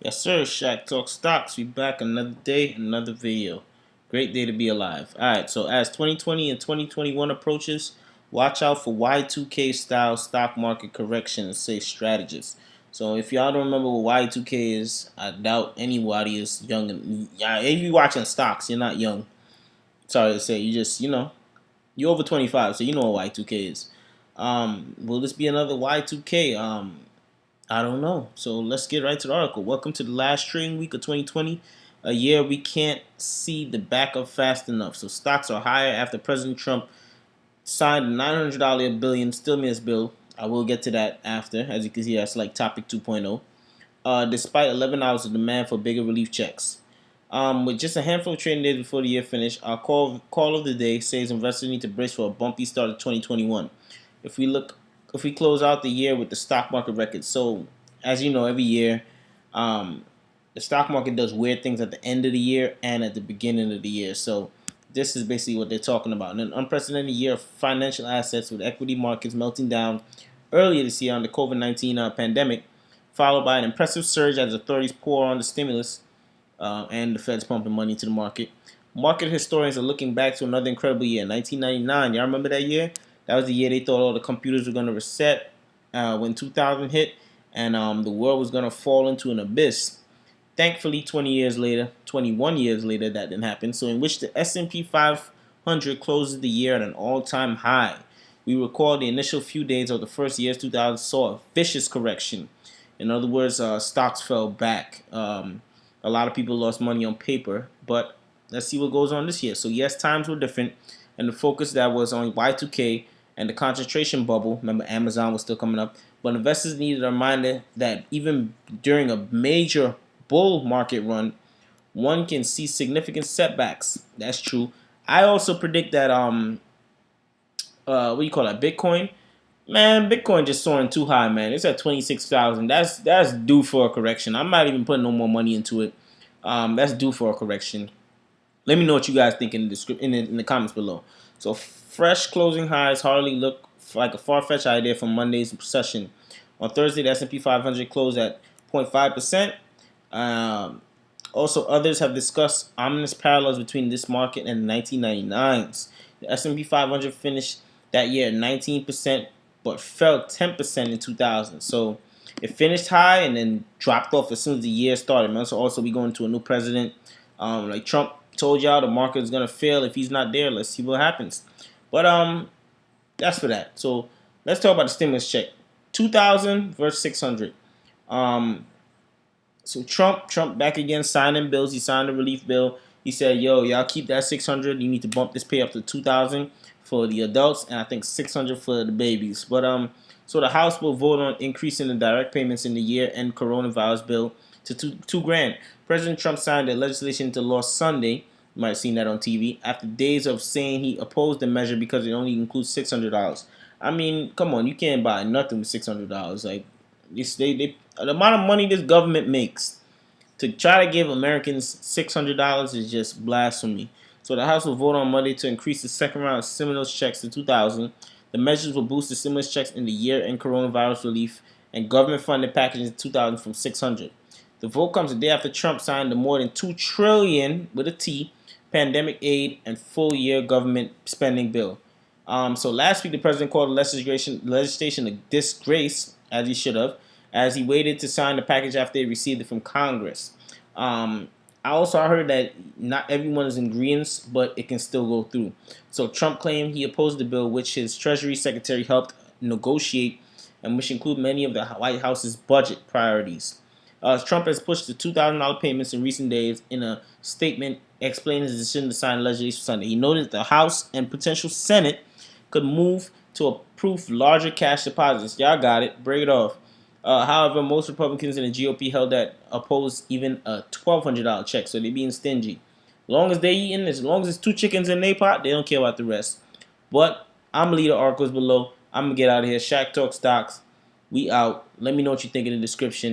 Yes, sir. Shaq Talk Stocks. We back another day, another video. Great day to be alive. All right. So as 2020 and 2021 approaches, watch out for Y2K style stock market corrections, say strategists. So if y'all don't remember what Y2K is, I doubt anybody is young. Yeah, if you watching stocks, you're not young. Sorry to say, you just you're over 25, so you know what Y2K is. Will this be another Y2K? I don't know. So let's get right to the article. Welcome to the last trading week of 2020, a year we can't see the back of fast enough. So stocks are higher after President Trump signed a $900 billion stimulus bill. I will get to that after. As you can see, that's like topic 2.0. Despite 11 hours of demand for bigger relief checks. With just a handful of trading days before the year finished, our call of the day says investors need to brace for a bumpy start of 2021. If we close out the year with the stock market record. So as you know, every year, um, the stock market does weird things at the end of the year and at the beginning of the year. So this is basically what they're talking about. An unprecedented year of financial assets with equity markets melting down earlier this year on the COVID-19 pandemic, followed by an impressive surge as authorities pour on the stimulus and the Fed's pumping money into the market. Market historians are looking back to another incredible year, 1999. Y'all remember that year? That was the year they thought all the computers were going to reset when 2000 hit, and the world was going to fall into an abyss. Thankfully, 21 years later, that didn't happen. So in which the S&P 500 closes the year at an all-time high. We recall the initial few days of the first year, 2000, saw a vicious correction. In other words, stocks fell back. A lot of people lost money on paper, but let's see what goes on this year. So yes, times were different, and the focus that was on Y2K and the concentration bubble. Remember, Amazon was still coming up, but investors needed a reminder that even during a major bull market run, one can see significant setbacks. That's true. I also predict that what do you call that? Bitcoin. Man, Bitcoin just soaring too high, man. It's at 26,000. That's due for a correction. I'm not even putting no more money into it. That's due for a correction. Let me know what you guys think in the comments below. So fresh closing highs hardly look like a far-fetched idea from Monday's session. On Thursday, the S&P 500 closed at 0.5%. Also, others have discussed ominous parallels between this market and the 1999s. The S&P 500 finished that year at 19%, but fell 10% in 2000. So it finished high and then dropped off as soon as the year started, man. So also we going to a new president. Like Trump told y'all, the market is gonna fail if he's not there. Let's see what happens. But that's for that. So let's talk about the stimulus check. 2000 versus 600. So Trump back again signing bills. He signed a relief bill. He said, "Yo, y'all keep that 600. You need to bump this pay up to 2,000 for the adults, and I think 600 for the babies." But so the House will vote on increasing the direct payments in the year-end coronavirus bill to two grand. President Trump signed the legislation into law Sunday. You might have seen that on TV. After days of saying he opposed the measure because it only includes $600. I mean, come on, you can't buy nothing with $600. Like the amount of money this government makes to try to give Americans $600 is just blasphemy. So the House will vote on Monday to increase the second round of stimulus checks to 2,000. The measures will boost the stimulus checks in the year-end coronavirus relief and government-funded packages to 2,000 from 600. The vote comes a day after Trump signed the more than $2 trillion with a T pandemic aid and full-year government spending bill. So last week, the president called the legislation a disgrace, as he should have, as he waited to sign the package after he received it from Congress. I also heard that not everyone is in agreement, but it can still go through. So Trump claimed he opposed the bill, which his Treasury Secretary helped negotiate, and which include many of the White House's budget priorities. Trump has pushed the $2,000 payments in recent days. In a statement explaining his decision to sign legislation Sunday, he noted that the House and potential Senate could move to approve larger cash deposits. Y'all got it. Break it off. However, most Republicans in the GOP held that oppose even a $1,200 check, so they're being stingy. As long as they eating, as long as it's two chickens in their pot, they don't care about the rest. But I'm gonna leave the articles below. I'm gonna get out of here. Shaq Talk Stocks. We out. Let me know what you think in the description.